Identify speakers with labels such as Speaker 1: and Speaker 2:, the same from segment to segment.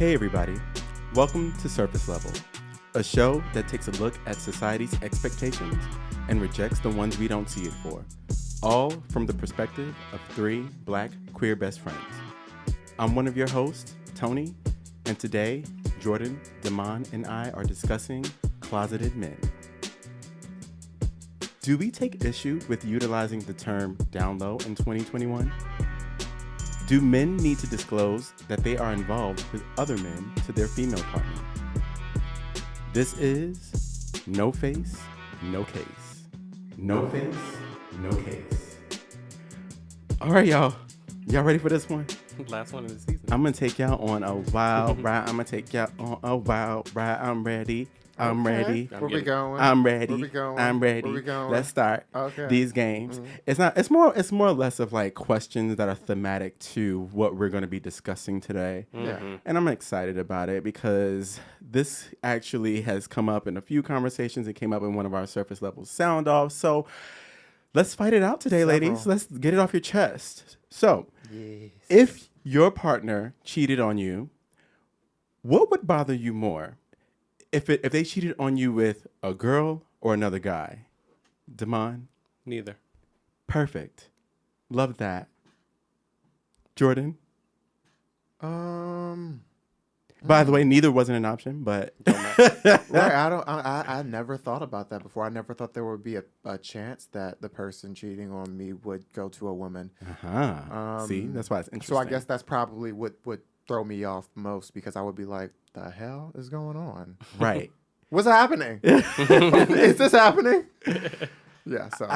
Speaker 1: Hey everybody, welcome to Surface Level, a show that takes a look at society's expectations and rejects the ones we don't see it for, all from the perspective of three black queer best friends. I'm one of your hosts, Tony, and today, Jordan, Damon, and I are discussing closeted men. Do we take issue with utilizing the term down low in 2021? Do men need to disclose that they are involved with other men to their female partner? This is No Face, No Case. No Face, No Case. All right, y'all. Y'all ready for this one?
Speaker 2: Last one of the season.
Speaker 1: I'm going to take y'all on a wild ride. I'm going to take y'all on a wild ride. I'm ready. I'm ready.
Speaker 3: Where we going?
Speaker 1: I'm ready.
Speaker 3: Where we going?
Speaker 1: I'm ready.
Speaker 3: Where we going?
Speaker 1: Let's start these games.
Speaker 3: Mm-hmm.
Speaker 1: It's more or less of like questions that are thematic to what we're going to be discussing today.
Speaker 3: Mm-hmm.
Speaker 1: And I'm excited about it because this actually has come up in a few conversations. It came up in one of our surface level sound offs. So let's fight it out today, ladies. Let's get it off your chest. So if your partner cheated on you, what would bother you more? If they cheated on you with a girl or another guy? Damon?
Speaker 2: Neither.
Speaker 1: Perfect. Love that. Jordan? By the way, neither wasn't an option, but
Speaker 3: right. I never thought about that before. I never thought there would be a chance that the person cheating on me would go to a woman.
Speaker 1: See, that's why it's interesting.
Speaker 3: So I guess that's probably what would throw me off most, because I would be like, the hell is going on?
Speaker 1: Right.
Speaker 3: What's happening? Is this happening? Yeah. So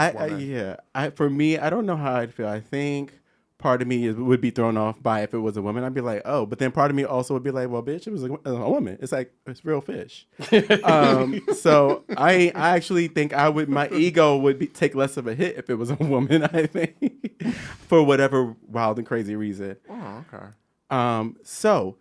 Speaker 1: for me, I don't know how I'd feel. I think part of me would be thrown off by if it was a woman. I'd be like, oh, but then part of me also would be like, well, bitch, it was a woman. It's like, it's real fish. So I actually think my ego would take less of a hit if it was a woman, I think, for whatever wild and crazy reason.
Speaker 3: Oh, okay.
Speaker 1: So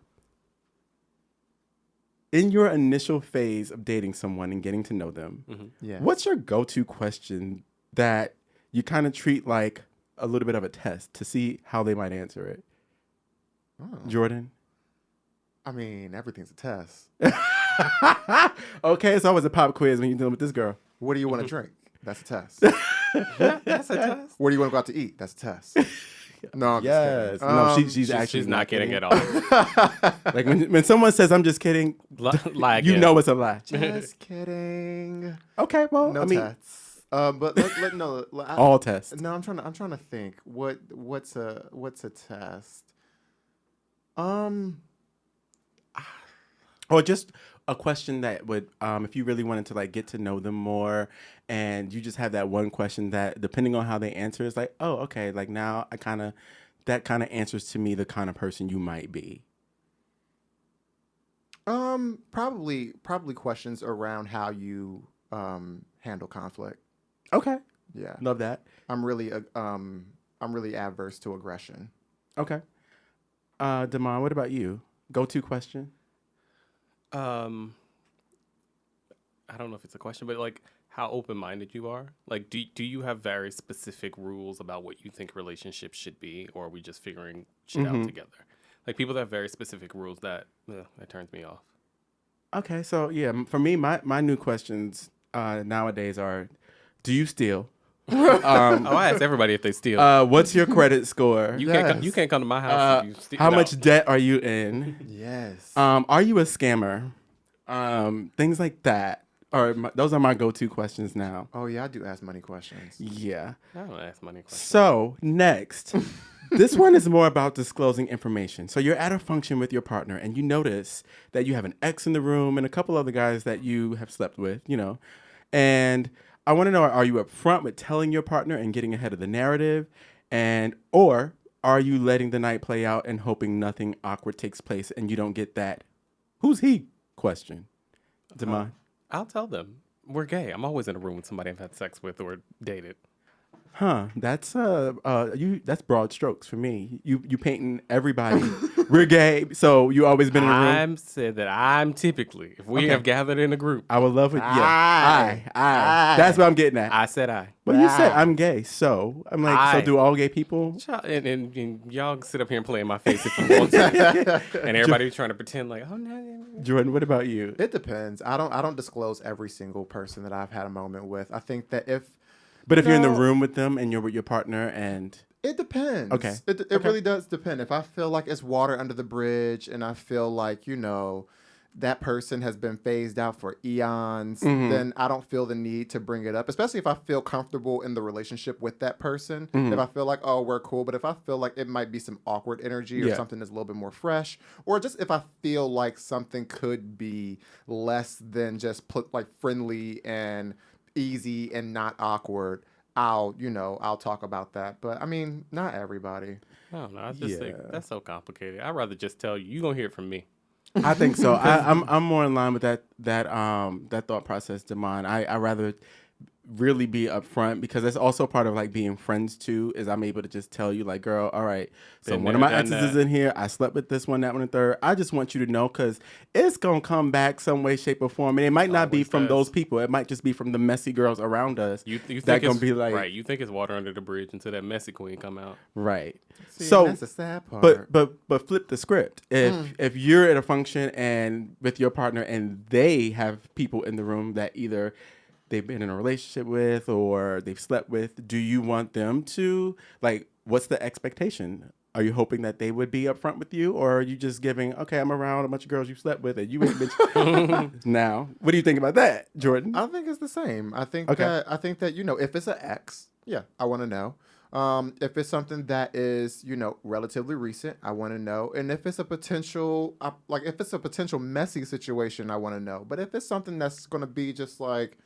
Speaker 1: in your initial phase of dating someone and getting to know them, what's your go-to question that you kind of treat like a little bit of a test to see how they might answer it? Jordan?
Speaker 3: I mean, everything's a test.
Speaker 1: Okay, it's always a pop quiz when you're dealing with this girl.
Speaker 3: What do you want to drink? That's a test.
Speaker 2: That's a test.
Speaker 3: Where do you want to go out to eat? That's a test. No, I'm just kidding.
Speaker 1: No, she's
Speaker 2: not getting
Speaker 1: kidding.
Speaker 2: it all.
Speaker 1: Like when someone says, I'm just kidding,
Speaker 2: Lie
Speaker 1: you
Speaker 2: again.
Speaker 1: know it's a lie.
Speaker 3: Just kidding.
Speaker 1: Okay, well,
Speaker 3: No
Speaker 1: I mean,
Speaker 3: tests. But no.
Speaker 1: all tests.
Speaker 3: No, I'm trying to think. What's a test?
Speaker 1: Or just a question that would, if you really wanted to like get to know them more, and you just have that one question that, depending on how they answer, is like, oh, okay, like now that kind of answers to me the kind of person you might be.
Speaker 3: Probably questions around how you handle conflict.
Speaker 1: Okay,
Speaker 3: Yeah,
Speaker 1: love that.
Speaker 3: I'm really adverse to aggression.
Speaker 1: Okay, Damon, what about you? Go-to question?
Speaker 2: I don't know if it's a question, but like how open-minded you are. Like, do you have very specific rules about what you think relationships should be, or are we just figuring shit out together? Like people that have very specific rules that turns me off.
Speaker 1: Okay, so yeah, for me, my new questions nowadays are: do you steal?
Speaker 2: I ask everybody if they steal.
Speaker 1: What's your credit score?
Speaker 2: You can't come to my house. If you steal.
Speaker 1: How
Speaker 2: No.
Speaker 1: much debt are you in?
Speaker 3: Yes.
Speaker 1: Are you a scammer? Things like that. Those are my go-to questions now.
Speaker 3: Oh yeah, I do ask money questions.
Speaker 1: Yeah.
Speaker 2: I don't ask money questions.
Speaker 1: So next, this one is more about disclosing information. So you're at a function with your partner, and you notice that you have an ex in the room and a couple other guys that you have slept with, and I want to know, are you upfront with telling your partner and getting ahead of the narrative, or are you letting the night play out and hoping nothing awkward takes place and you don't get that "who's he" question? Damon?
Speaker 2: I'll tell them we're gay. I'm always in a room with somebody I've had sex with or dated.
Speaker 1: That's broad strokes for me. You painting everybody We're gay. So you always been in a room?
Speaker 2: I'm said that I'm typically, if we have gathered in a group,
Speaker 1: I would love it. Yeah. I. That's what I'm getting at.
Speaker 2: I said I.
Speaker 1: Well, you said I'm gay. So I'm like, so
Speaker 2: I.
Speaker 1: do all gay people?
Speaker 2: And y'all sit up here and play in my face if you want to. And everybody trying to pretend like, oh, no.
Speaker 1: Jordan, what about you?
Speaker 3: It depends. I don't disclose every single person that I've had a moment with. I think that
Speaker 1: But if you're in the room with them and you're with your partner and...
Speaker 3: It depends.
Speaker 1: Okay.
Speaker 3: It really does depend. If I feel like it's water under the bridge and I feel like, that person has been phased out for eons, then I don't feel the need to bring it up, especially if I feel comfortable in the relationship with that person. If I feel like, oh, we're cool, but if I feel like it might be some awkward energy or something that's a little bit more fresh, or just if I feel like something could be less than just friendly and easy and not awkward, I'll talk about that. But I mean, not everybody.
Speaker 2: No, I just think that's so complicated. I'd rather just tell you. You're gonna hear it from me.
Speaker 1: I think so. I'm more in line with that thought process, Damon. I rather really be upfront because that's also part of like being friends too. Is I'm able to just tell you like, girl, all right. So one of my exes is in here. I slept with this one, that one, and third. I just want you to know because it's gonna come back some way, shape, or form, and it might not be from those people. It might just be from the messy girls around us.
Speaker 2: You think
Speaker 1: that gonna be like
Speaker 2: right? You think it's water under the bridge until that messy queen come out.
Speaker 1: Right.
Speaker 3: See,
Speaker 1: so
Speaker 3: that's the sad part.
Speaker 1: But flip the script. If you're at a function and with your partner and they have people in the room that either they've been in a relationship with or they've slept with, do you want them to, like, what's the expectation? Are you hoping that they would be upfront with you, or are you just giving, okay, I'm around a bunch of girls you slept with and you ain't bitch. Now, what do you think about that, Jordan?
Speaker 3: I think it's the same. I think that if it's an ex, I want to know. If it's something that is, relatively recent, I want to know. And if it's a potential, messy situation, I want to know. But if it's something that's going to be just like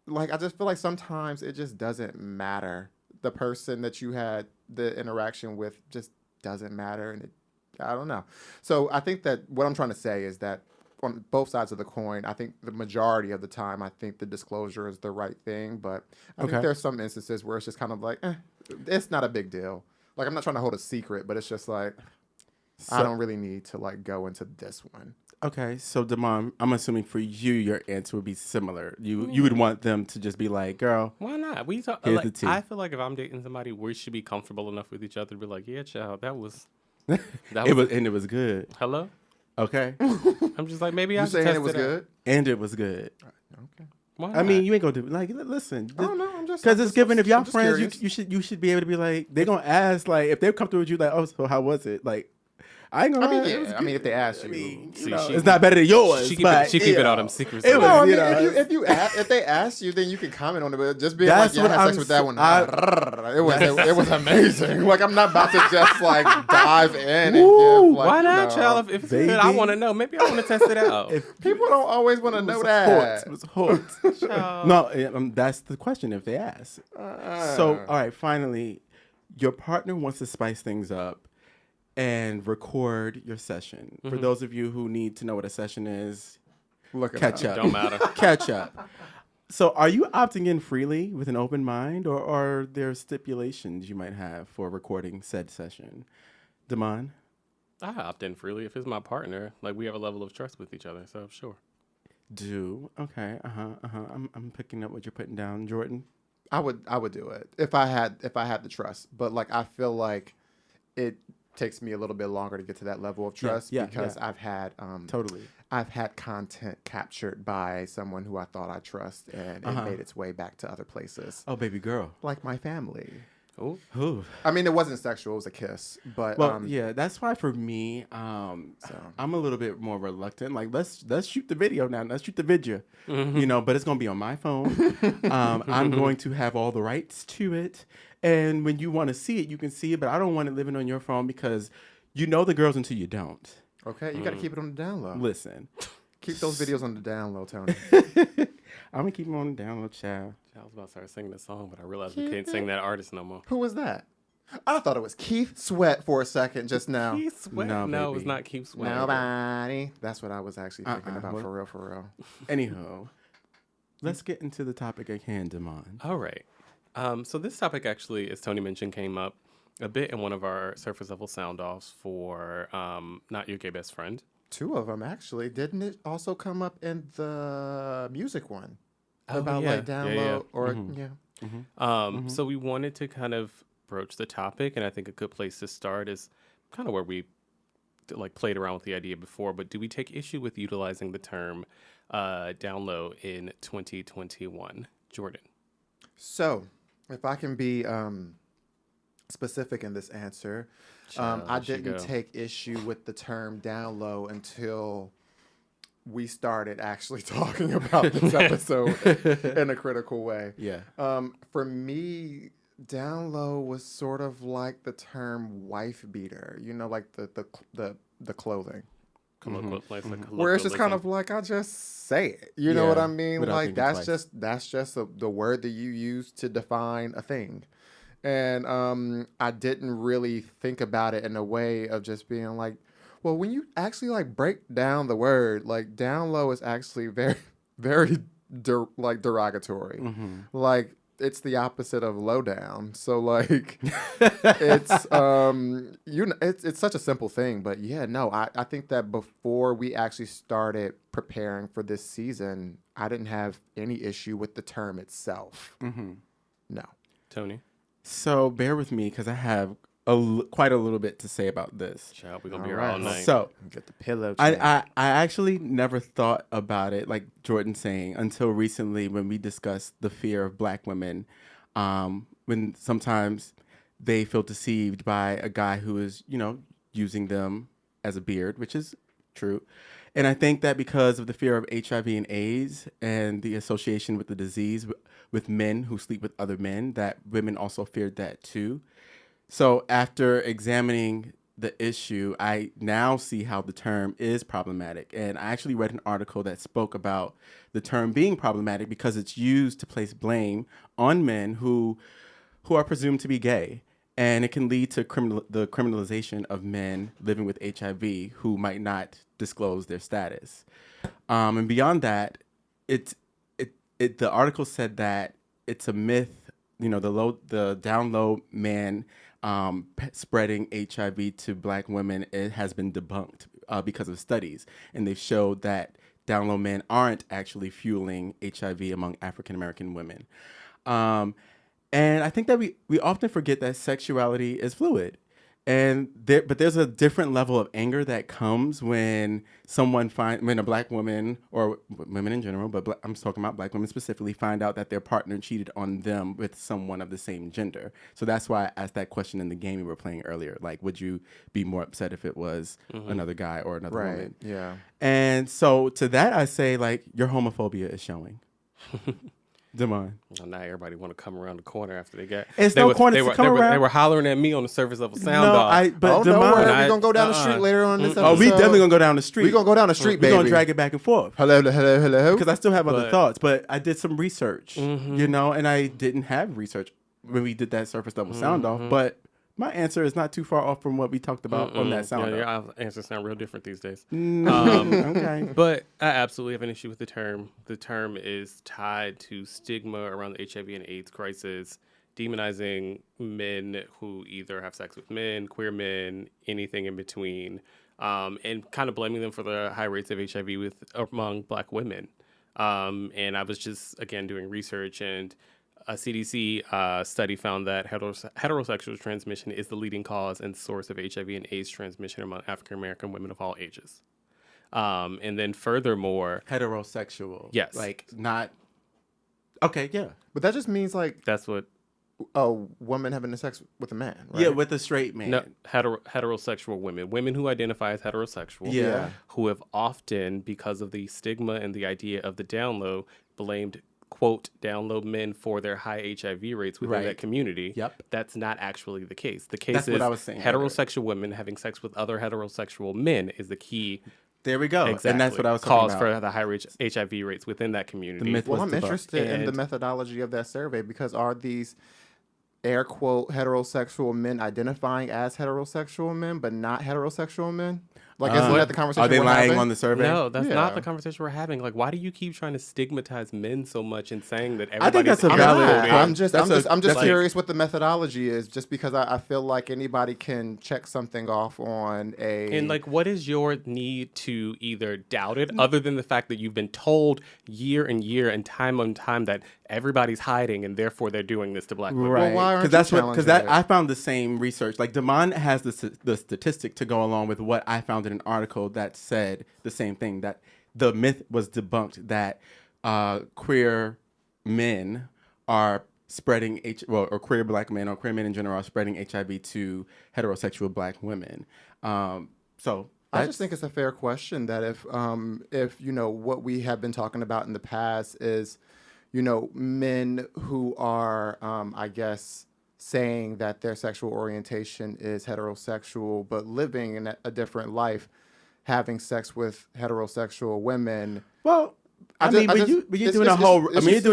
Speaker 3: I just feel like sometimes it just doesn't matter. The person that you had the interaction with just doesn't matter. And I don't know. So I think that what I'm trying to say is that on both sides of the coin, I think the majority of the time, I think the disclosure is the right thing. But I think there's some instances where it's just kind of like, it's not a big deal. Like, I'm not trying to hold a secret, but it's just like, I don't really need to like go into this one.
Speaker 1: Okay, so Damon, I'm assuming for you, your answer would be similar. You would want them to just be like, "Girl,
Speaker 2: why not?" We talk.
Speaker 1: Here's
Speaker 2: Like,
Speaker 1: the tea.
Speaker 2: I feel like if I'm dating somebody, we should be comfortable enough with each other to be like, "Yeah, child, that was."
Speaker 1: It was good."
Speaker 2: Hello.
Speaker 1: Okay.
Speaker 2: I'm just like maybe
Speaker 3: You
Speaker 2: I
Speaker 3: saying
Speaker 2: test
Speaker 3: it was good?
Speaker 1: And it was good.
Speaker 3: Okay.
Speaker 2: Why not?
Speaker 1: I mean, you ain't gonna do like listen.
Speaker 3: I don't know. I'm just
Speaker 1: Because it's given if y'all
Speaker 3: I'm just
Speaker 1: friends,
Speaker 3: curious.
Speaker 1: you should be able to be like they're gonna ask like if they're comfortable with you like, oh, so how was it? Like, I ain't gonna. lie, it was good.
Speaker 3: If they ask you,
Speaker 1: it's not better than yours.
Speaker 2: She
Speaker 1: but,
Speaker 2: keeping all them secrets.
Speaker 1: It was,
Speaker 3: no, I mean,
Speaker 1: you know,
Speaker 3: if they ask you, then you can comment on it. But just being
Speaker 1: That's
Speaker 3: like,
Speaker 1: what
Speaker 3: I had sex
Speaker 1: I'm
Speaker 3: with that one.
Speaker 1: I-
Speaker 3: It was amazing. Like, I'm not about to just like dive in and
Speaker 1: Woo,
Speaker 3: give. Like,
Speaker 2: Why not,
Speaker 3: no.
Speaker 2: child? If it's good, I want to know. Maybe I want to test it out.
Speaker 3: People don't always want to know that.
Speaker 1: It was hot.
Speaker 2: Child.
Speaker 1: No, that's the question if they ask. So, all right, finally, your partner wants to spice things up and record your session. For those of you who need to know what a session is, catch up.
Speaker 2: Don't matter.
Speaker 1: Catch up. So are you opting in freely with an open mind, or are there stipulations you might have for recording said session? Damon?
Speaker 2: I opt in freely if it's my partner. Like, we have a level of trust with each other, so sure.
Speaker 1: Okay. I'm picking up what you're putting down, Jordan.
Speaker 3: I would do it if I had the trust. But like, I feel like it takes me a little bit longer to get to that level of trust because I've had I've had content captured by someone who I thought I trust, and it made its way back to other places.
Speaker 1: Oh, baby girl.
Speaker 3: Like my family.
Speaker 2: Ooh.
Speaker 3: I mean, it wasn't sexual; it was a kiss. But
Speaker 1: that's why for me, I'm a little bit more reluctant. Like, let's shoot the video now. Let's shoot the video, but it's gonna be on my phone. I'm going to have all the rights to it, and when you want to see it, you can see it. But I don't want it living on your phone because you know the girls until you don't.
Speaker 3: Okay, you got to keep it on the down low.
Speaker 1: Listen,
Speaker 3: keep those videos on the down low, Tony.
Speaker 1: I'm gonna keep them on the down low, child.
Speaker 2: I was about to start singing the song, but I realized we can't sing that artist no more.
Speaker 3: Who was that? I thought it was Keith Sweat for a second just now.
Speaker 2: Keith Sweat? No, it was not Keith Sweat.
Speaker 3: Nobody. That's what I was actually thinking about, for real.
Speaker 1: Anyhow, let's get into the topic at hand, Damon.
Speaker 2: All right. So this topic actually, as Tony mentioned, came up A bit in one of our surface level sound offs for Not Your Gay Best Friend.
Speaker 3: 2 of them, actually. Didn't it also come up in the music one?
Speaker 2: Oh,
Speaker 3: About
Speaker 2: yeah.
Speaker 3: like download or
Speaker 2: So we wanted to kind of broach the topic, and I think a good place to start is kind of where we like played around with the idea before, but do we take issue with utilizing the term down low in 2021? Jordan.
Speaker 3: So, if I can be specific in this answer, I didn't take issue with the term down low until we started actually talking about this episode in a critical way.
Speaker 1: Yeah.
Speaker 3: For me, down low was sort of like the term wife beater, you know, like the clothing. Where it's just kind of like, I just say it. You know what I mean? Like that's just the word that you use to define a thing. And I didn't really think about it in a way of just being like, well, when you actually like break down the word, like down low is actually very, very derogatory. Like it's the opposite of low down. So like it's it's such a simple thing, but yeah, no, I think that before we actually started preparing for this season, I didn't have any issue with the term itself. No.
Speaker 2: Tony.
Speaker 1: So bear with me because I have quite a little bit to say about this.
Speaker 2: Child, we're gonna be here all night.
Speaker 1: So
Speaker 3: get the pillow.
Speaker 1: I actually never thought about it, like Jordan saying, until recently when we discussed the fear of Black women, when sometimes they feel deceived by a guy who is, you know, using them as a beard, which is true. And I think that because of the fear of HIV and AIDS and the association with the disease with men who sleep with other men, that women also feared that too. So after examining the issue, I now see how the term is problematic. And I actually read an article that spoke about the term being problematic because it's used to place blame on men who are presumed to be gay. And it can lead to the criminalization of men living with HIV who might not disclose their status. And beyond that, the article said that it's a myth, you know, the down low man spreading HIV to Black women, it has been debunked because of studies. And they've showed that down low men aren't actually fueling HIV among African American women. And I think that we often forget that sexuality is fluid. But there's a different level of anger that comes when when a Black woman, or women in general, but I'm talking about Black women specifically, find out that their partner cheated on them with someone of the same gender. So that's why I asked that question in the game we were playing earlier. Like, would you be more upset if it was another guy or another woman?
Speaker 3: Yeah.
Speaker 1: And so to that, I say, like, your homophobia is showing. Damon.
Speaker 2: Well, now everybody want to come around the corner after they got.
Speaker 1: It's no corner to come around.
Speaker 2: They were hollering at me on the surface level sound
Speaker 1: No,
Speaker 2: off.
Speaker 1: but
Speaker 3: don't worry,
Speaker 1: Damon.
Speaker 3: we're gonna go down the street later on in this episode.
Speaker 1: Oh, we definitely gonna go down the street.
Speaker 3: We're gonna go down the street, baby.
Speaker 1: We're gonna drag it back and forth.
Speaker 3: Hello.
Speaker 1: Because I still have other thoughts, but I did some research, you know, and I didn't have research when we did that surface level sound off. But my answer is not too far off from what we talked about on that sound off.
Speaker 2: Your answers sound real different these days.
Speaker 1: Okay.
Speaker 2: But I absolutely have an issue with the term. The term is tied to stigma around the HIV and AIDS crisis, demonizing men who either have sex with men, queer men, anything in between, and kind of blaming them for the high rates of HIV among Black women. And I was just, again, doing research, and a CDC study found that heterosexual transmission is the leading cause and source of HIV and AIDS transmission among African American women of all ages. And then furthermore,
Speaker 1: heterosexual.
Speaker 2: Yes.
Speaker 1: Like not. Okay, yeah.
Speaker 3: But that just means like
Speaker 2: that's what
Speaker 3: a woman having sex with a man, right?
Speaker 1: Yeah, with a straight man.
Speaker 2: No, heterosexual women who identify as heterosexual,
Speaker 1: Yeah.
Speaker 2: who have often, because of the stigma and the idea of the down low, blamed, quote, down low men for their high HIV rates within that community.
Speaker 1: Yep.
Speaker 2: That's not actually the case. The case
Speaker 1: That's
Speaker 2: is
Speaker 1: what I was saying
Speaker 2: heterosexual women having sex with other heterosexual men is the key.
Speaker 1: There we go.
Speaker 2: Exactly.
Speaker 1: And that's what I was talking
Speaker 2: about. Cause for the high HIV rates within that community.
Speaker 1: The myth
Speaker 3: Well,
Speaker 1: was
Speaker 3: I'm
Speaker 1: debunked.
Speaker 3: interested in the methodology of that survey, because are these air quote heterosexual men identifying as heterosexual men but not heterosexual men? Like, isn't that the conversation
Speaker 1: Are they
Speaker 3: we're
Speaker 1: lying
Speaker 3: having?
Speaker 1: on the survey?
Speaker 2: No, that's
Speaker 3: Yeah.
Speaker 2: not the conversation we're having. Like, why do you keep trying to stigmatize men so much and saying that
Speaker 1: I think
Speaker 2: everybody's
Speaker 1: that's a
Speaker 3: I'm
Speaker 1: valid-
Speaker 3: not.
Speaker 1: Yeah.
Speaker 3: I'm just
Speaker 1: That's
Speaker 3: curious what the methodology is. Just because I feel like anybody can check something off on a.
Speaker 2: And like, what is your need to either doubt it, other than the fact that you've been told year and year and time on time that everybody's hiding and therefore they're doing this to black women?
Speaker 1: Right,
Speaker 3: why aren't
Speaker 1: because
Speaker 3: you
Speaker 1: because
Speaker 3: challenging it?
Speaker 1: I found the same research. Like Damon has the statistic to go along with what I found in an article that said the same thing, that the myth was debunked that queer men are spreading or queer black men or queer men in general are spreading HIV to heterosexual black women. So
Speaker 3: I just think it's a fair question that if what we have been talking about in the past is, men who are I guess saying that their sexual orientation is heterosexual but living in a different life, having sex with heterosexual women.
Speaker 1: Well, when you're doing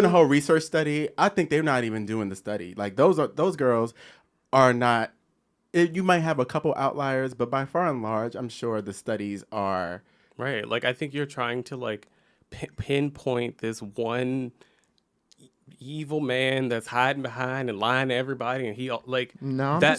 Speaker 1: a whole research study, I think they're not even doing the study. Like those girls are not. You might have a couple outliers, but by far and large, I'm sure the studies are
Speaker 2: Right. Like, I think you're trying to like pinpoint this one evil man that's hiding behind and lying to everybody, and he like
Speaker 3: No,
Speaker 1: the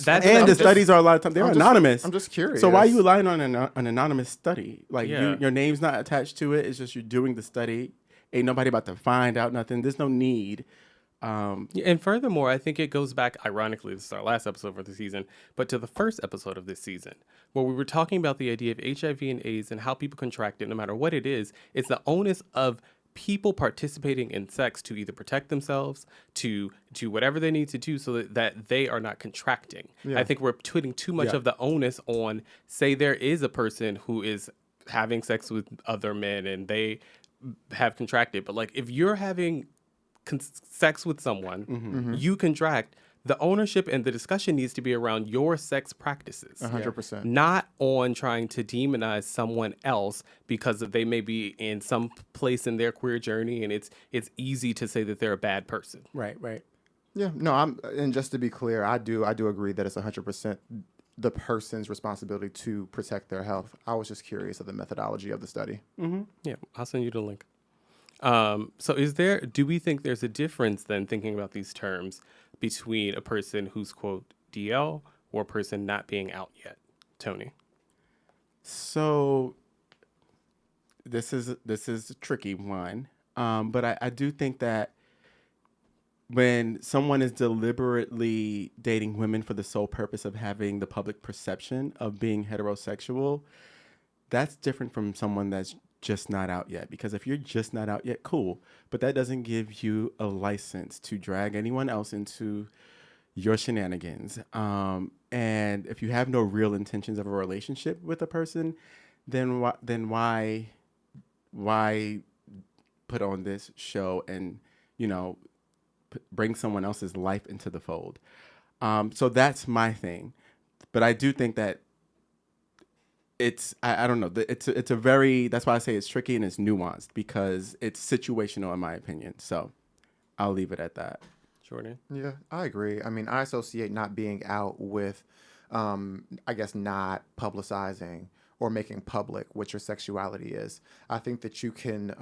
Speaker 1: studies are a lot of times they're anonymous.
Speaker 3: I'm just curious.
Speaker 1: So why are you relying on an anonymous study? Like
Speaker 2: Yeah.
Speaker 1: your name's not attached to it. It's just you're doing the study. Ain't nobody about to find out nothing. There's no need.
Speaker 2: And furthermore, I think it goes back, ironically, this is our last episode for the season, but to the first episode of this season, where we were talking about the idea of HIV and AIDS and how people contract it, no matter what it is. It's the onus of people participating in sex to either protect themselves, to do whatever they need to do so that they are not contracting.
Speaker 3: Yeah.
Speaker 2: I think we're putting too much of the onus on, say there is a person who is having sex with other men and they have contracted, but like if you're having sex with someone, you contract, the ownership and the discussion needs to be around your sex practices.
Speaker 3: 100%.
Speaker 2: Not on trying to demonize someone else because they may be in some place in their queer journey and it's easy to say that they're a bad person.
Speaker 1: Right.
Speaker 3: Yeah, no, and just to be clear, I do agree that it's 100% the person's responsibility to protect their health. I was just curious of the methodology of the study.
Speaker 2: Yeah, I'll send you the link. So do we think there's a difference then, thinking about these terms, between a person who's, quote, DL or a person not being out yet? Tony?
Speaker 1: So this is a tricky one. But I do think that when someone is deliberately dating women for the sole purpose of having the public perception of being heterosexual, that's different from someone that's just not out yet. Because if you're just not out yet, cool. But that doesn't give you a license to drag anyone else into your shenanigans. And if you have no real intentions of a relationship with a person, then why put on this show and, bring someone else's life into the fold? So that's my thing. But I do think that I don't know. It's a very, that's why I say it's tricky and it's nuanced because it's situational in my opinion. So I'll leave it at that.
Speaker 2: Jordan?
Speaker 3: Yeah, I agree. I mean, I associate not being out with, I guess, not publicizing or making public what your sexuality is. I think that you can,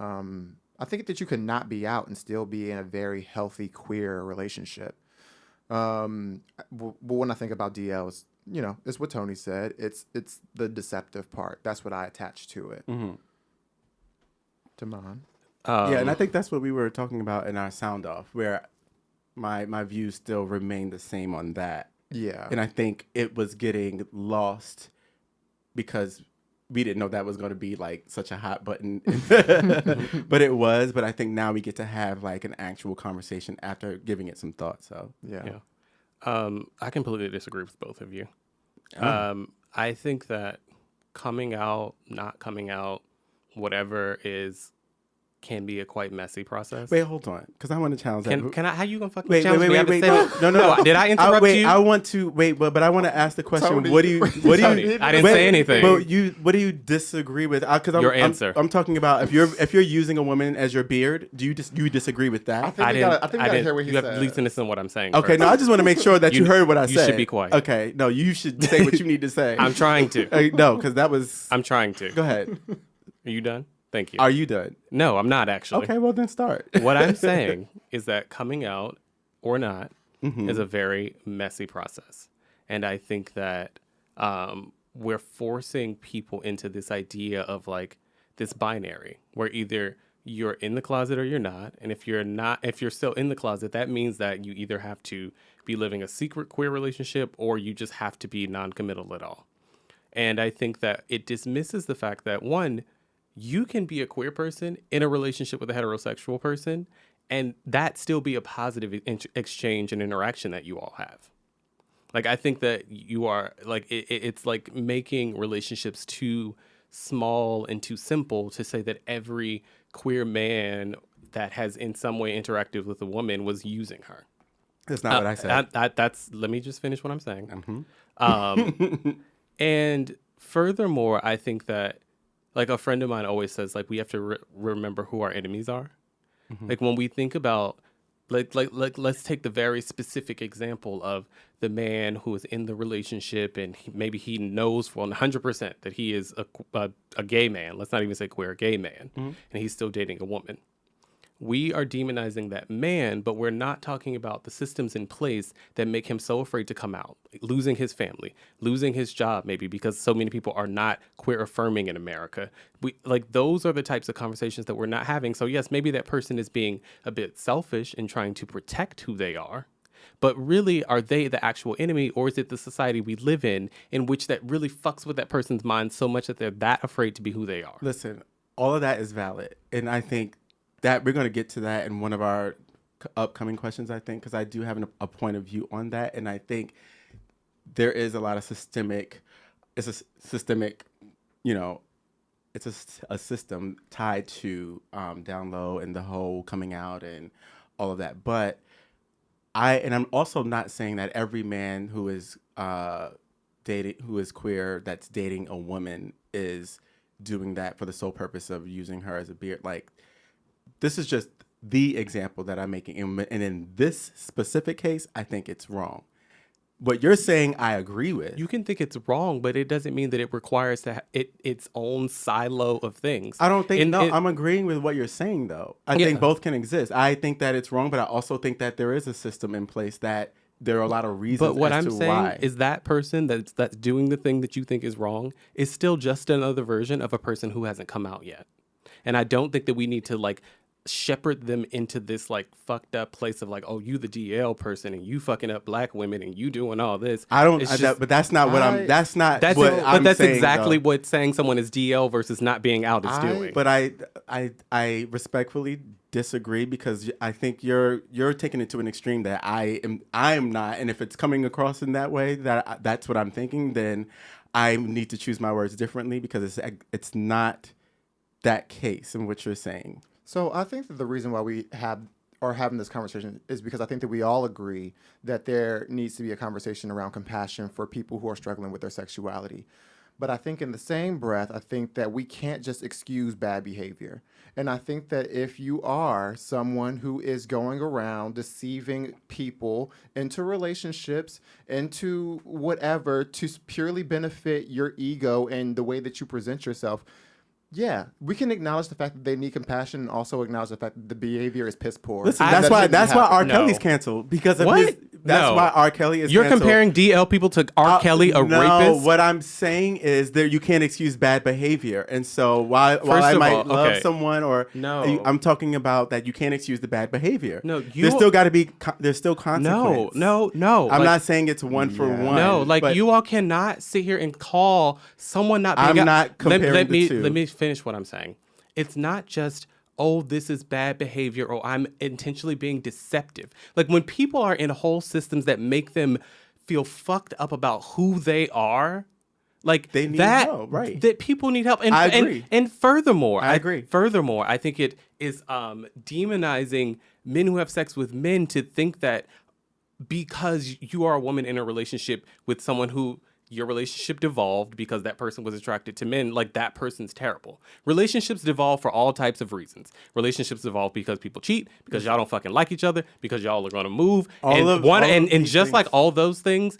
Speaker 3: not be out and still be in a very healthy queer relationship. But when I think about DL, it's what Tony said. It's the deceptive part. That's what I attach to it.
Speaker 1: Mm-hmm.
Speaker 3: Damon.
Speaker 1: Yeah, and I think that's what we were talking about in our sound off, where my views still remain the same on that.
Speaker 3: Yeah.
Speaker 1: And I think it was getting lost because we didn't know that was going to be like such a hot button, but it was. But I think now we get to have like an actual conversation after giving it some thought. So
Speaker 3: Yeah.
Speaker 2: I completely disagree with both of you.
Speaker 1: Oh.
Speaker 2: I think that coming out, not coming out, whatever is can be a quite messy process.
Speaker 1: Wait, hold on, because I want to challenge that.
Speaker 2: Can I? How you gonna fucking
Speaker 1: Wait,
Speaker 2: challenge me? I have to
Speaker 1: wait.
Speaker 2: say-
Speaker 1: No.
Speaker 2: Did I interrupt you?
Speaker 1: I want to wait, but I want to ask the question.
Speaker 3: Tony,
Speaker 1: What do you?
Speaker 2: Tony, I didn't say anything.
Speaker 1: But what do you disagree with? Because
Speaker 2: Your answer.
Speaker 1: I'm talking about if you're using a woman as your beard, do you disagree with that?
Speaker 3: I think we gotta hear what he
Speaker 2: You have
Speaker 3: said.
Speaker 2: to listen to what I'm saying.
Speaker 1: Okay,
Speaker 2: first.
Speaker 1: no, I just want to make sure that you heard what I
Speaker 2: you
Speaker 1: said.
Speaker 2: should be quiet.
Speaker 1: Okay, no, you should say what you need to say.
Speaker 2: I'm trying to.
Speaker 1: No, because that was.
Speaker 2: I'm trying to.
Speaker 1: Go ahead.
Speaker 2: Are you done? Thank you.
Speaker 1: Are you done?
Speaker 2: No, I'm not actually.
Speaker 1: Okay, well then start.
Speaker 2: What I'm saying is that coming out or not is a very messy process. And I think that we're forcing people into this idea of like this binary where either you're in the closet or you're not. And if you're still in the closet, that means that you either have to be living a secret queer relationship or you just have to be non-committal at all. And I think that it dismisses the fact that one, you can be a queer person in a relationship with a heterosexual person, and that still be a positive exchange and interaction that you all have. Like, I think that you are like, it's like making relationships too small and too simple to say that every queer man that has in some way interacted with a woman was using her.
Speaker 1: That's not what I said.
Speaker 2: Let me just finish what I'm saying. And furthermore, I think that, like a friend of mine always says, like we have to remember who our enemies are. Like when we think about, like let's take the very specific example of the man who is in the relationship and maybe he knows for 100% that he is a gay man. Let's not even say queer, a gay man, and he's still dating a woman. We are demonizing that man, but we're not talking about the systems in place that make him so afraid to come out, losing his family, losing his job, maybe because so many people are not queer affirming in America. Those are the types of conversations that we're not having. So yes, maybe that person is being a bit selfish in trying to protect who they are. But really, are they the actual enemy, or is it the society we live in which that really fucks with that person's mind so much that they're that afraid to be who they are?
Speaker 1: Listen, all of that is valid. And I think that we're going to get to that in one of our upcoming questions, I think, because I do have a point of view on that. And I think there is a lot of systemic, it's a system tied to down low and the whole coming out and all of that. But I'm also not saying that every man who is who is queer, that's dating a woman, is doing that for the sole purpose of using her as a beard. Like, this is just the example that I'm making. And in this specific case, I think it's wrong. What you're saying, I agree with.
Speaker 2: You can think it's wrong, but it doesn't mean that it requires its own silo of things.
Speaker 1: I don't think, I'm agreeing with what you're saying, though. I think both can exist. I think that it's wrong, but I also think that there is a system in place that there are a lot of reasons.
Speaker 2: But what
Speaker 1: as
Speaker 2: I'm
Speaker 1: to
Speaker 2: saying
Speaker 1: why.
Speaker 2: is that person that's doing the thing that you think is wrong is still just another version of a person who hasn't come out yet. And I don't think that we need to like shepherd them into this like fucked up place of like, oh, you the DL person and you fucking up black women and you doing all this.
Speaker 1: But that's not what I'm. That's not. That's what I'm
Speaker 2: that's
Speaker 1: saying,
Speaker 2: exactly
Speaker 1: though.
Speaker 2: what saying someone is DL versus not being out is doing.
Speaker 1: But I respectfully disagree, because I think you're taking it to an extreme that I am not. And if it's coming across in that way, that's what I'm thinking, then I need to choose my words differently, because it's not that case in what you're saying.
Speaker 3: So I think that the reason why we are having this conversation is because I think that we all agree that there needs to be a conversation around compassion for people who are struggling with their sexuality. But I think in the same breath, I think that we can't just excuse bad behavior. And I think that if you are someone who is going around deceiving people into relationships, into whatever, to purely benefit your ego and the way that you present yourself, yeah, we can acknowledge the fact that they need compassion and also acknowledge the fact that the behavior is piss poor.
Speaker 1: Listen, that's why R. Kelly's canceled, because of
Speaker 2: What?
Speaker 1: That's why R. Kelly is
Speaker 2: You're
Speaker 1: canceled.
Speaker 2: comparing DL people to R. Kelly, a
Speaker 1: no,
Speaker 2: rapist?
Speaker 1: what I'm saying is that you can't excuse bad behavior. And so while I might love someone, or
Speaker 2: No.
Speaker 1: I'm talking about that you can't excuse the bad behavior.
Speaker 2: No,
Speaker 1: there's still got to be there's still consequence.
Speaker 2: No.
Speaker 1: I'm not saying it's one for one.
Speaker 2: No,
Speaker 1: but
Speaker 2: you all cannot sit here and call someone not being
Speaker 1: I'm
Speaker 2: out.
Speaker 1: not comparing the two.
Speaker 2: Let me finish what I'm saying. It's not just, oh, this is bad behavior, or I'm intentionally being deceptive. Like when people are in whole systems that make them feel fucked up about who they are, like
Speaker 1: they need
Speaker 2: that,
Speaker 1: help, right?
Speaker 2: That people need help. And
Speaker 1: I agree.
Speaker 2: And furthermore,
Speaker 1: I agree.
Speaker 2: Furthermore, I think demonizing men who have sex with men to think that because you are a woman in a relationship with someone who your relationship devolved because that person was attracted to men, like that person's terrible. Relationships devolve for all types of reasons. Relationships devolve because people cheat, because y'all don't fucking like each other, because y'all are going to move. And just like all those things,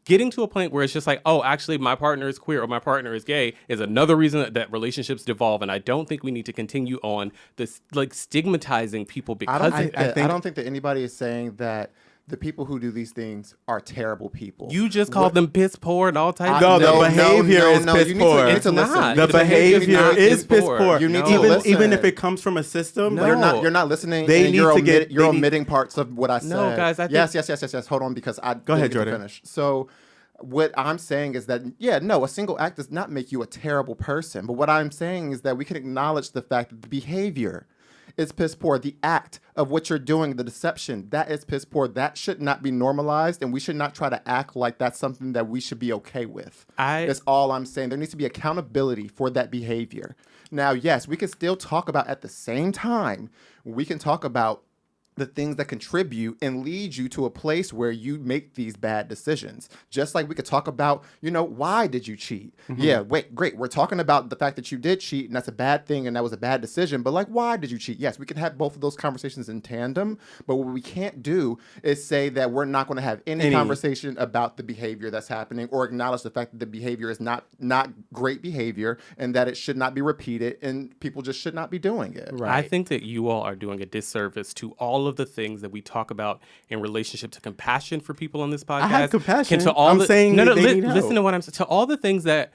Speaker 2: getting to a point where it's just like, oh, actually my partner is queer or my partner is gay is another reason that relationships devolve. And I don't think we need to continue on this like stigmatizing people because
Speaker 3: I don't think that anybody is saying that the people who do these things are terrible people.
Speaker 2: You just called them piss poor and all types
Speaker 1: of
Speaker 2: things.
Speaker 1: The behavior is piss poor.
Speaker 3: You need to listen.
Speaker 1: The behavior is piss poor.
Speaker 3: You need to listen.
Speaker 1: Even if it comes from a system.
Speaker 3: No. You're not listening. You're omitting parts of what I said.
Speaker 2: No, guys.
Speaker 3: Yes. Hold on, because I
Speaker 1: Go ahead, Jordan.
Speaker 3: Finish. So what I'm saying is that, a single act does not make you a terrible person. But what I'm saying is that we can acknowledge the fact that the behavior is piss poor. The act of what you're doing, the deception, that is piss poor. That should not be normalized, and we should not try to act like that's something that we should be okay with. That's all I'm saying. There needs to be accountability for that behavior. Now, yes, we can still talk about at the same time, we can talk about the things that contribute and lead you to a place where you make these bad decisions. Just like we could talk about, why did you cheat? Mm-hmm. Yeah, wait, great. We're talking about the fact that you did cheat and that's a bad thing and that was a bad decision. But like, why did you cheat? Yes, we can have both of those conversations in tandem. But what we can't do is say that we're not going to have any conversation about the behavior that's happening or acknowledge the fact that the behavior is not great behavior and that it should not be repeated and people just should not be doing it.
Speaker 2: Right. I think that you all are doing a disservice to all of the things that we talk about in relationship to compassion for people on this podcast.
Speaker 1: I have compassion.
Speaker 2: Listen to what I'm saying. To all the things that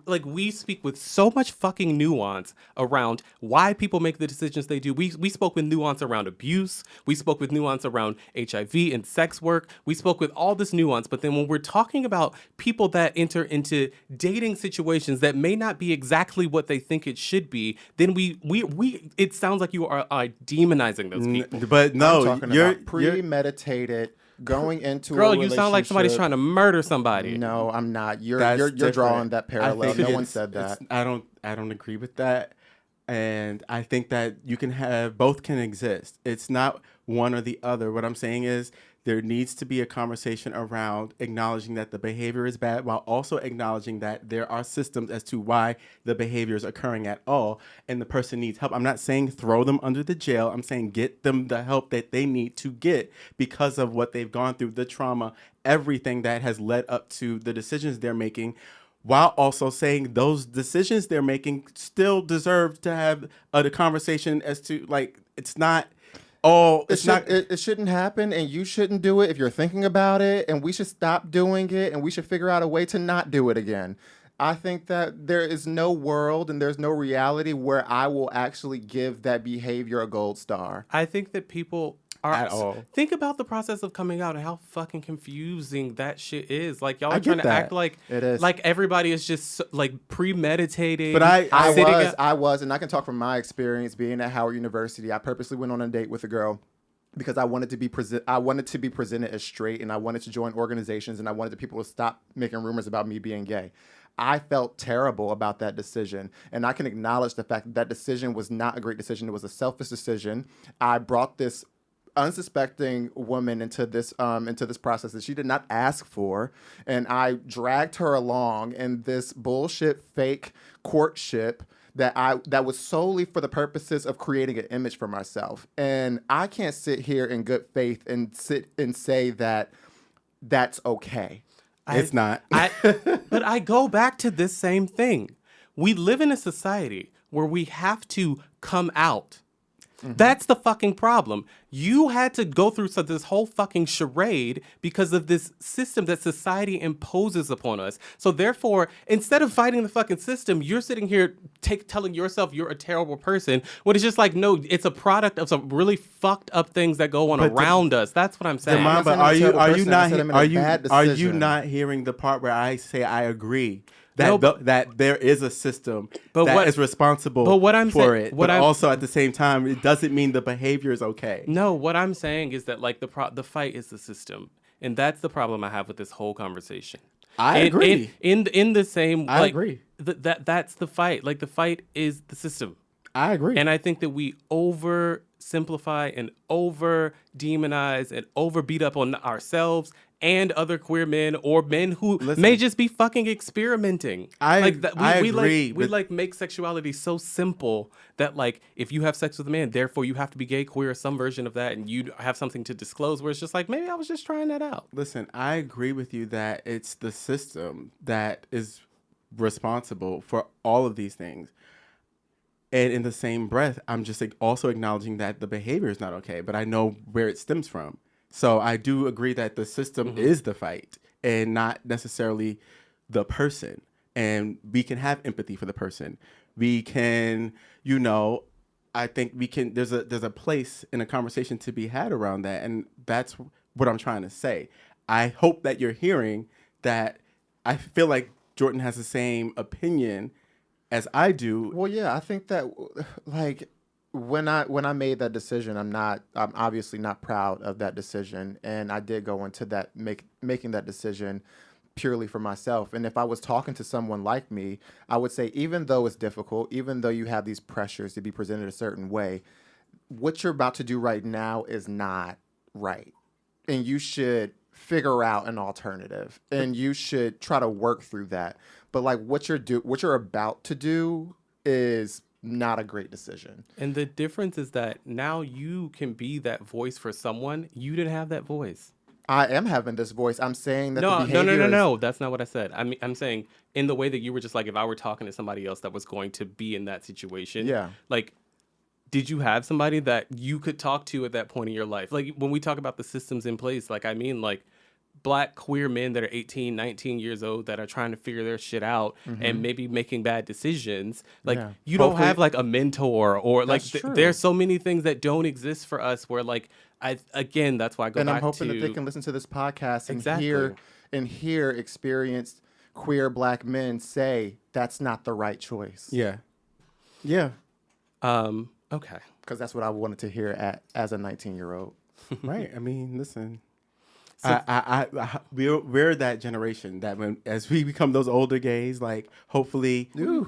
Speaker 2: like we speak with so much fucking nuance around why people make the decisions they do. We spoke with nuance around abuse. We spoke with nuance around HIV and sex work. We spoke with all this nuance. But then when we're talking about people that enter into dating situations that may not be exactly what they think it should be, then we it sounds like you are demonizing those people.
Speaker 3: But no, you're premeditated. Going into
Speaker 2: Girl, you sound like somebody's trying to murder somebody.
Speaker 3: No, I'm not. You're drawing that parallel. No one said that.
Speaker 1: I don't agree with that. And I think that you can have both can exist. It's not one or the other. What I'm saying is there needs to be a conversation around acknowledging that the behavior is bad while also acknowledging that there are systems as to why the behavior is occurring at all and the person needs help. I'm not saying throw them under the jail. I'm saying get them the help that they need to get because of what they've gone through, the trauma, everything that has led up to the decisions they're making, while also saying those decisions they're making still deserve to have a conversation as to, like, it's not...
Speaker 3: It shouldn't happen, and you shouldn't do it if you're thinking about it, and we should stop doing it, and we should figure out a way to not do it again. I think that there is no world and there's no reality where I will actually give that behavior a gold star.
Speaker 2: I think that people are at all. Think about the process of coming out and how fucking confusing that shit is. Like, y'all are trying to act like
Speaker 3: it is.
Speaker 2: Like everybody is just like premeditated.
Speaker 3: But I was, and I can talk from my experience being at Howard University. I purposely went on a date with a girl because I wanted to be presented as straight, and I wanted to join organizations, and I wanted the people to stop making rumors about me being gay. I felt terrible about that decision, and I can acknowledge the fact that decision was not a great decision. It was a selfish decision. I brought this unsuspecting woman into this process that she did not ask for, and I dragged her along in this bullshit fake courtship that was solely for the purposes of creating an image for myself. And I can't sit here in good faith and say that that's okay.
Speaker 1: It's not.
Speaker 2: But I go back to this same thing. We live in a society where we have to come out. Mm-hmm. That's the fucking problem. You had to go through this whole fucking charade because of this system that society imposes upon us. So therefore, instead of fighting the fucking system, you're sitting here telling yourself you're a terrible person, when it's just like, no, it's a product of some really fucked up things that go on around us. That's what I'm saying.
Speaker 1: But are you not hearing the part where I say I agree? That there is a system is responsible for it. But also at the same time, it doesn't mean the behavior is okay.
Speaker 2: No, what I'm saying is that like the fight is the system. And that's the problem I have with this whole conversation.
Speaker 1: I agree.
Speaker 2: In the same,
Speaker 1: I agree.
Speaker 2: That's the fight. Like the fight is the system.
Speaker 1: I agree.
Speaker 2: And I think that we oversimplify and over demonize and over beat up on ourselves and other queer men or men who may just be fucking experimenting.
Speaker 1: I agree.
Speaker 2: We make sexuality so simple that like if you have sex with a man, therefore you have to be gay, queer, or some version of that, and you have something to disclose. Where it's just like maybe I was just trying that out.
Speaker 1: Listen, I agree with you that it's the system that is responsible for all of these things. And in the same breath, I'm just also acknowledging that the behavior is not okay, but I know where it stems from. So I do agree that the system is the fight and not necessarily the person. And we can have empathy for the person. We can, I think we can, there's a place in a conversation to be had around that. And that's what I'm trying to say. I hope that you're hearing that. I feel like Jordan has the same opinion as I do.
Speaker 3: Well, yeah, I think that like when I made that decision, I'm obviously not proud of that decision, and I did go into that making that decision purely for myself. And if I was talking to someone like me, I would say even though it's difficult, even though you have these pressures to be presented a certain way, what you're about to do right now is not right, and you should figure out an alternative, and you should try to work through that. But like what you're about to do is not a great decision.
Speaker 2: And the difference is that now you can be that voice for someone. You didn't have that voice.
Speaker 3: I am having this voice. I'm saying that the
Speaker 2: No.
Speaker 3: behavior
Speaker 2: That's not what I said. I'm saying in the way that you were just like, if I were talking to somebody else that was going to be in that situation.
Speaker 3: Yeah.
Speaker 2: Like, did you have somebody that you could talk to at that point in your life? Like when we talk about the systems in place, like, I mean, like, Black queer men that are 18, 19 years old that are trying to figure their shit out and maybe making bad decisions. Like you don't have like a mentor or like there's so many things that don't exist for us where like that's why I go back to.
Speaker 3: And I'm hoping that they can listen to this podcast and hear experienced queer Black men say that's not the right choice.
Speaker 1: Yeah.
Speaker 2: Okay.
Speaker 3: Because that's what I wanted to hear as a 19-year-old.
Speaker 1: Right. I mean, listen. We're that generation that as we become those older gays, like hopefully I'm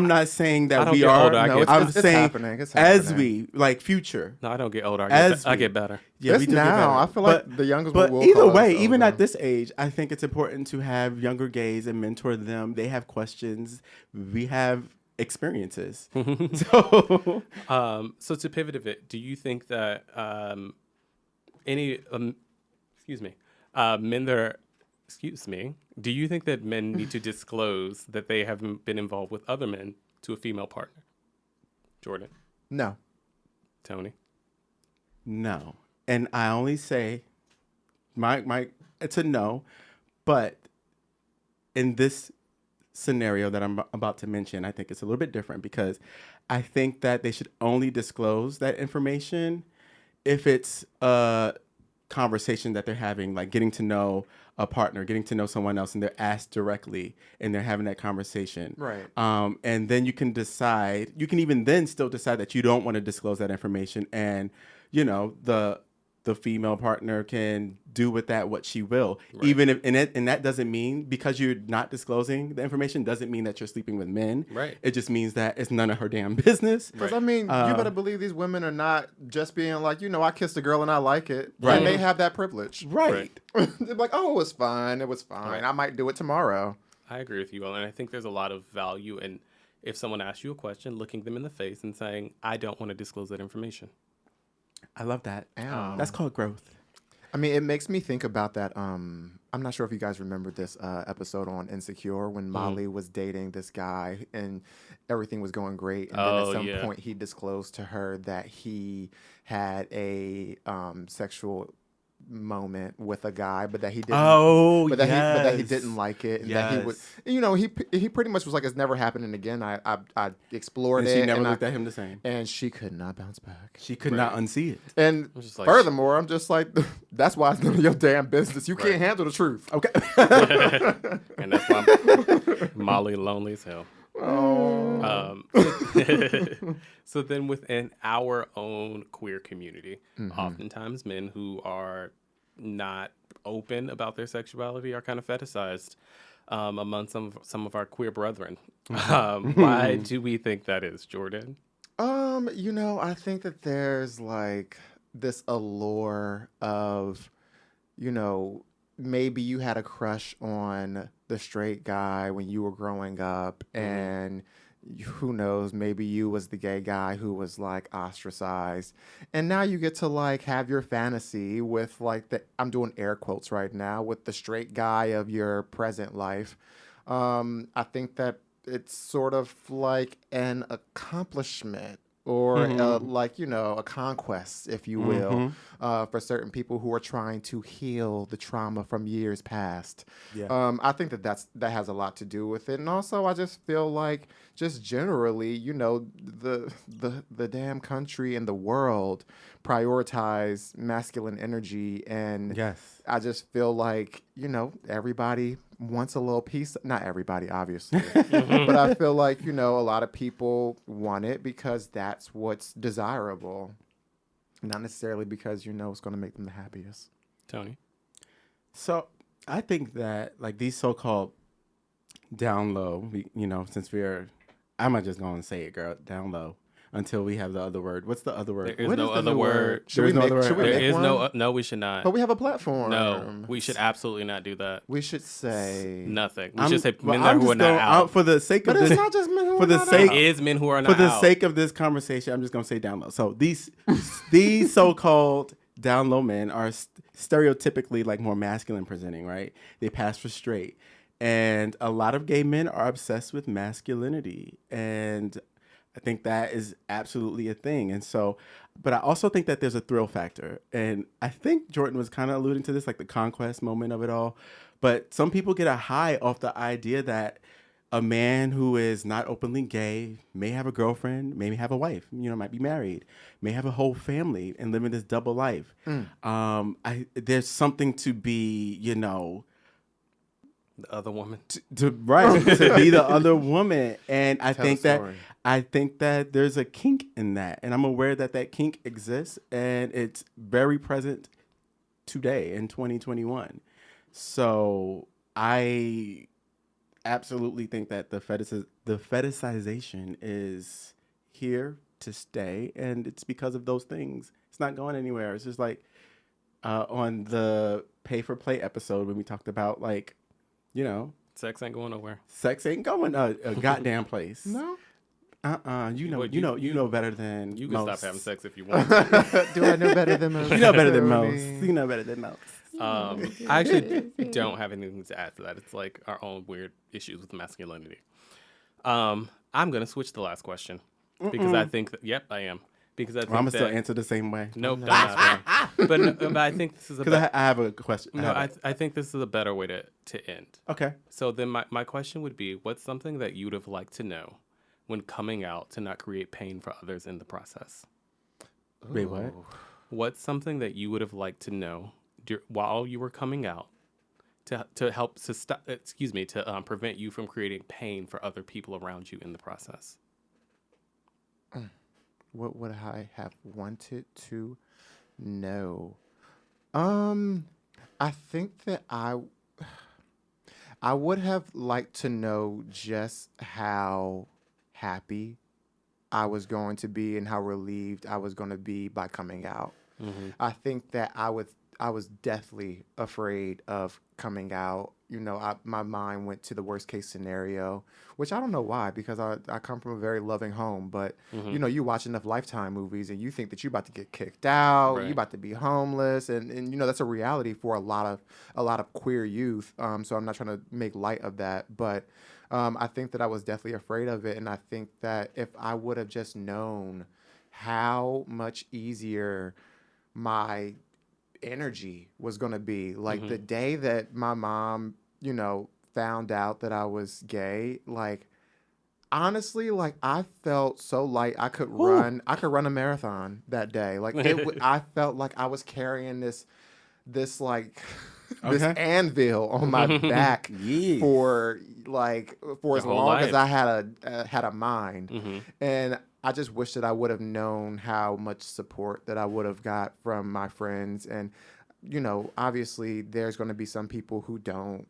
Speaker 1: not saying that we are. I'm saying it's as we like future.
Speaker 2: No, I don't get older. I get better.
Speaker 3: Yeah, we do now. Get better. I feel like the youngest.
Speaker 1: But either way, even at this age, I think it's important to have younger gays and mentor them. They have questions. We have experiences.
Speaker 2: So to pivot a bit, do you think that do you think that men need to disclose that they have been involved with other men to a female partner? Jordan?
Speaker 3: No.
Speaker 2: Tony?
Speaker 1: No. And I only say my it's a no, but in this scenario that I'm about to mention, I think it's a little bit different because I think that they should only disclose that information if it's a conversation that they're having, like getting to know a partner, getting to know someone else, and they're asked directly and they're having that conversation.
Speaker 3: Right.
Speaker 1: And then you can even then still decide that you don't want to disclose that information. And, the female partner can do with that what she will. Right. Even if, and that doesn't mean, because you're not disclosing the information, doesn't mean that you're sleeping with men.
Speaker 2: Right.
Speaker 1: It just means that it's none of her damn business.
Speaker 3: Because, I mean, you better believe these women are not just being like, I kissed a girl and I like it.
Speaker 1: Right.
Speaker 3: They may have that privilege.
Speaker 1: Right.
Speaker 3: They're like, oh, it was fine. Right. I might do it tomorrow.
Speaker 2: I agree with you, Will. And I think there's a lot of value in if someone asks you a question, looking them in the face and saying, I don't want to disclose that information.
Speaker 1: I love that. That's called growth.
Speaker 3: I mean, it makes me think about that. I'm not sure if you guys remember this episode on Insecure when Molly was dating this guy and everything was going great. And then at some point he disclosed to her that he had a sexual moment with a guy, but that he didn't. But that he didn't like it, and that he would. He pretty much was like, "It's never happening again." I explored
Speaker 1: and
Speaker 3: it.
Speaker 1: She never looked at him the same,
Speaker 3: and she could not bounce back.
Speaker 1: She could not unsee it.
Speaker 3: And furthermore, I'm just like, that's why it's none of your damn business. You can't handle the truth, okay?
Speaker 2: And that's why Molly lonely as hell. So then within our own queer community, oftentimes men who are not open about their sexuality are kind of fetishized. among some of our queer brethren. Why do we think that is, Jordan?
Speaker 3: I think that there's like this allure of, maybe you had a crush on the straight guy when you were growing up, and who knows, maybe you was the gay guy who was like ostracized, and now you get to like have your fantasy with like I'm doing air quotes right now, with the straight guy of your present life. I think that it's sort of like an accomplishment, or a conquest, if you will, for certain people who are trying to heal the trauma from years past.
Speaker 1: Yeah.
Speaker 3: I think that has a lot to do with it, and also I just feel like, just generally, the damn country and the world prioritize masculine energy, and
Speaker 1: Yes.
Speaker 3: I just feel like, everybody wants a little piece. Not everybody, obviously, but I feel like, a lot of people want it because that's what's desirable, not necessarily because, it's going to make them the happiest.
Speaker 2: Tony?
Speaker 1: So I think that like these so-called down low, I'm not just going to say it, girl, down low, until we have the other word. What's the other word?
Speaker 2: There is
Speaker 3: What
Speaker 2: no
Speaker 3: is the
Speaker 2: other
Speaker 3: new
Speaker 2: word.
Speaker 3: Should we
Speaker 1: There's no
Speaker 3: make,
Speaker 1: other
Speaker 3: should we
Speaker 1: word.
Speaker 2: There
Speaker 3: make
Speaker 2: is
Speaker 3: one?
Speaker 2: no, we should not.
Speaker 3: But we have a platform.
Speaker 2: No, we should absolutely not do that.
Speaker 3: We should say
Speaker 2: Nothing. We should say men
Speaker 1: I'm
Speaker 2: who are
Speaker 1: just
Speaker 2: not
Speaker 1: going
Speaker 2: out.
Speaker 1: for the sake
Speaker 3: But
Speaker 1: of
Speaker 3: it's
Speaker 1: this.
Speaker 3: not just men who
Speaker 1: for
Speaker 3: are
Speaker 1: the
Speaker 3: not
Speaker 1: sake-
Speaker 3: out.
Speaker 2: It is men who are not
Speaker 1: For the
Speaker 2: out.
Speaker 1: sake of this conversation, I'm just going to say down low. So these so-called down low men are stereotypically like more masculine presenting, right? They pass for straight. And a lot of gay men are obsessed with masculinity. And I think that is absolutely a thing. And so, but I also think that there's a thrill factor. And I think Jordan was kind of alluding to this, like the conquest moment of it all. But some people get a high off the idea that a man who is not openly gay may have a girlfriend, maybe have a wife, might be married, may have a whole family and living this double life. There's something to be,
Speaker 2: The other woman.
Speaker 1: to be the other woman. And I
Speaker 3: Tell
Speaker 1: think
Speaker 3: the
Speaker 1: that
Speaker 3: story.
Speaker 1: there's a kink in that. And I'm aware that kink exists, and it's very present today in 2021. So I absolutely think that the fetishization is here to stay, and it's because of those things. It's not going anywhere. It's just like on the Pay for Play episode when we talked about like,
Speaker 2: Sex ain't going nowhere.
Speaker 1: sex ain't going a goddamn place.
Speaker 3: No?
Speaker 1: You know
Speaker 2: Well, you-
Speaker 1: know better than
Speaker 2: You can
Speaker 1: most.
Speaker 2: stop having sex if you want to.
Speaker 3: Do I know better than most?
Speaker 1: You know better than most.
Speaker 3: Tony?
Speaker 1: You know better than most.
Speaker 2: I actually don't have anything to add to that. It's like our own weird issues with masculinity. I'm going to switch the last question because I think that, yep, I am. Because I think
Speaker 1: I'm gonna
Speaker 2: that,
Speaker 1: still answer the same way.
Speaker 2: Nope, don't ask me. But I think this is a
Speaker 1: Because I have a question.
Speaker 2: I think this is a better way to end.
Speaker 1: Okay.
Speaker 2: So then my question would be, what's something that you'd have liked to know when coming out to not create pain for others in the process?
Speaker 1: Wait, what?
Speaker 2: What's something that you would have liked to know while you were coming out to help to stop? To prevent you from creating pain for other people around you in the process.
Speaker 3: What would I have wanted to know? I think that I would have liked to know just how happy I was going to be and how relieved I was going to be by coming out.
Speaker 2: Mm-hmm.
Speaker 3: I think that I was deathly afraid of coming out. My mind went to the worst case scenario, which I don't know why, because I come from a very loving home. But, you watch enough Lifetime movies and you think that you're about to get kicked out,
Speaker 2: Right.
Speaker 3: you're about to be homeless. And that's a reality for a lot of queer youth. So I'm not trying to make light of that. But I think that I was definitely afraid of it. And I think that if I would have just known how much easier my energy was going to be, like the day that my mom, found out that I was gay, like honestly, like I felt so light. I could run a marathon that day. Like I felt like I was carrying this like this anvil on my back
Speaker 1: Yeah.
Speaker 3: for as
Speaker 2: whole
Speaker 3: long as
Speaker 2: life.
Speaker 3: I had a mind. And I just wish that I would have known how much support that I would have got from my friends. And, obviously there's going to be some people who don't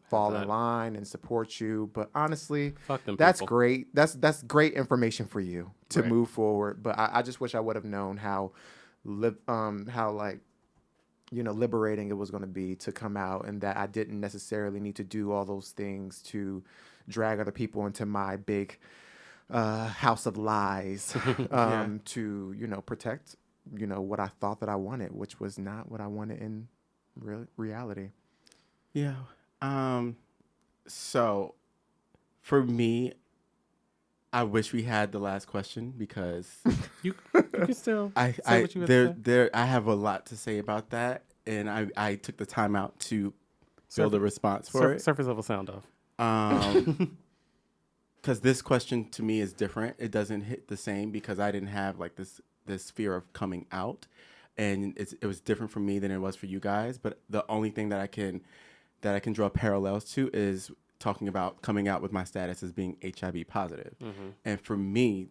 Speaker 3: fall in line and support you. But honestly,
Speaker 2: Fuck them
Speaker 3: that's
Speaker 2: people.
Speaker 3: great. That's great information for you to
Speaker 2: Right.
Speaker 3: move forward. But I just wish I would have known how liberating it was going to be to come out, and that I didn't necessarily need to do all those things to drag other people into my big house of lies to protect what I thought that I wanted, which was not what I wanted in reality.
Speaker 1: Yeah. So for me, I wish we had the last question because
Speaker 2: You can still say what you would say.
Speaker 1: I have a lot to say about that, and I took the time out to build a response for it.
Speaker 2: Surface level sound off.
Speaker 1: Because this question to me is different. It doesn't hit the same because I didn't have like this fear of coming out, and it was different for me than it was for you guys. But the only thing that I can draw parallels to is talking about coming out with my status as being HIV positive.
Speaker 2: Mm-hmm.
Speaker 1: And for me,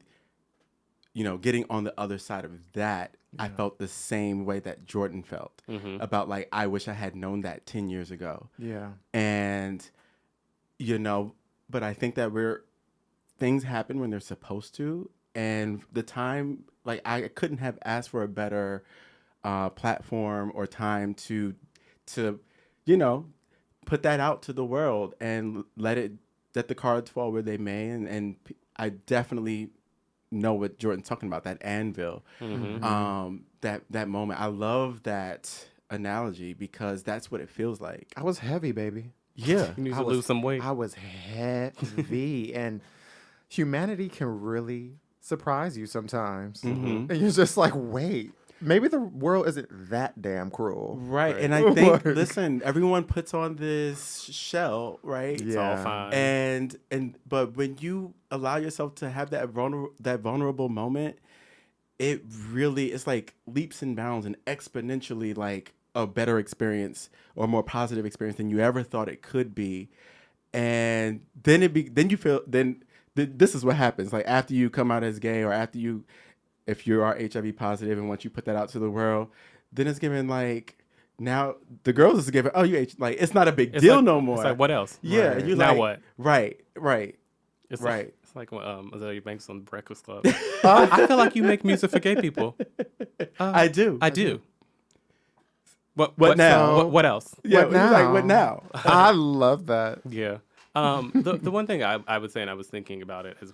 Speaker 1: getting on the other side of that, I felt the same way that Jordan felt about like, I wish I had known that 10 years ago.
Speaker 3: Yeah.
Speaker 1: And, but I think that things happen when they're supposed to. And the time, like, I couldn't have asked for a better platform or time to put that out to the world and let the cards fall where they may. And I definitely know what Jordan's talking about, that anvil, that moment. I love that analogy because that's what it feels like.
Speaker 3: I was heavy, baby.
Speaker 1: Yeah.
Speaker 2: You need to lose some weight.
Speaker 3: I was heavy. And humanity can really surprise you sometimes. And you're just like, wait, maybe the world isn't that damn cruel.
Speaker 1: Right. And I think, listen, everyone puts on this shell, right?
Speaker 2: It's all fine.
Speaker 1: But when you allow yourself to have that vulnerable moment, it's like leaps and bounds and exponentially like a better experience or more positive experience than you ever thought it could be. And then this is what happens. Like after you come out as gay or if you are HIV positive and once you put that out to the world, then it's given like, now the girls is given, like, it's not a big deal no more.
Speaker 2: It's like, what else?
Speaker 1: Yeah.
Speaker 3: Right.
Speaker 1: And you're
Speaker 2: now
Speaker 1: like,
Speaker 2: what?
Speaker 1: Right.
Speaker 2: It's
Speaker 1: Right.
Speaker 2: It's like Azealia Banks on Breakfast Club. I feel like you make music for gay people.
Speaker 1: I do.
Speaker 2: I do.
Speaker 1: What now?
Speaker 2: What else?
Speaker 1: Yeah.
Speaker 3: What now?
Speaker 1: Like, what now?
Speaker 3: I love that.
Speaker 2: Yeah. The one thing I would say, and I was thinking about it as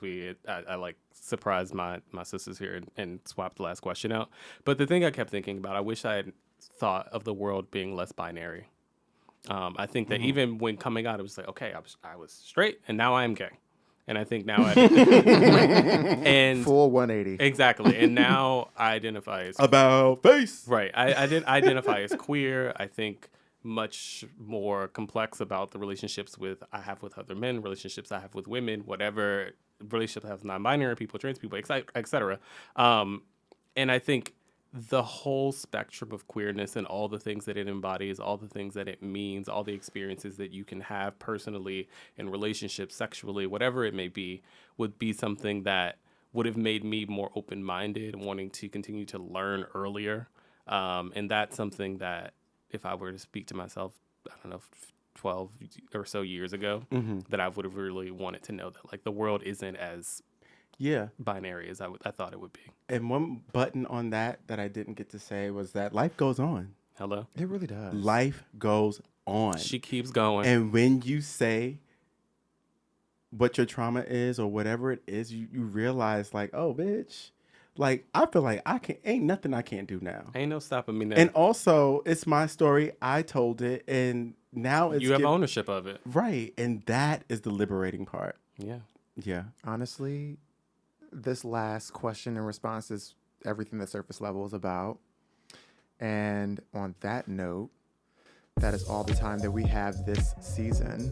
Speaker 2: I like surprised my sisters here and swapped the last question out. But the thing I kept thinking about, I wish I had thought of the world being less binary. I think that even when coming out, it was like, okay, I was straight and now I am gay. And I think now and
Speaker 3: Full 180.
Speaker 2: Exactly. And now I identify as
Speaker 1: About face.
Speaker 2: right. I didn't identify as queer. I think much more complex about the relationships I have with other men, relationships I have with women, whatever relationship I have with non-binary people, trans people, etc. And I think the whole spectrum of queerness and all the things that it embodies, all the things that it means, all the experiences that you can have personally in relationships, sexually, whatever it may be, would be something that would have made me more open-minded, wanting to continue to learn earlier. And that's something that if I were to speak to myself, I don't know, 12 or so years ago, that I would have really wanted to know that like the world isn't as binary as I thought it would be.
Speaker 1: And one button on that I didn't get to say was that life goes on.
Speaker 2: Hello?
Speaker 3: It really does.
Speaker 1: Life goes on.
Speaker 2: She keeps going.
Speaker 1: And when you say what your trauma is or whatever it is, you realize like, oh, bitch, like I feel like ain't nothing I can't do now.
Speaker 2: Ain't no stopping me now.
Speaker 1: And also, it's my story. I told it, and now
Speaker 2: you have ownership of it.
Speaker 1: Right, and that is the liberating part.
Speaker 2: Yeah.
Speaker 1: Yeah.
Speaker 3: Honestly, this last question and response is everything that Surface Level is about. And on that note, that is all the time that we have this season.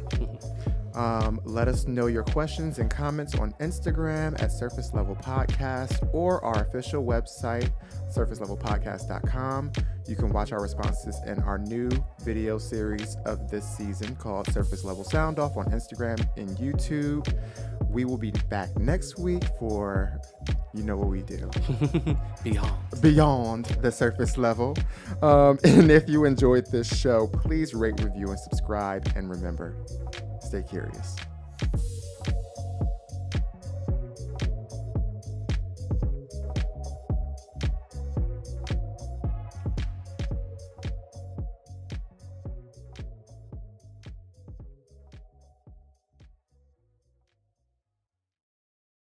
Speaker 3: Let us know your questions and comments on Instagram at Surface Level Podcast or our official website, surfacelevelpodcast.com. You can watch our responses in our new video series of this season called Surface Level Sound Off on Instagram and YouTube. We will be back next week for, you know what we do. Beyond the surface level. And if you enjoyed this show, please rate, review, and subscribe. And remember, stay curious.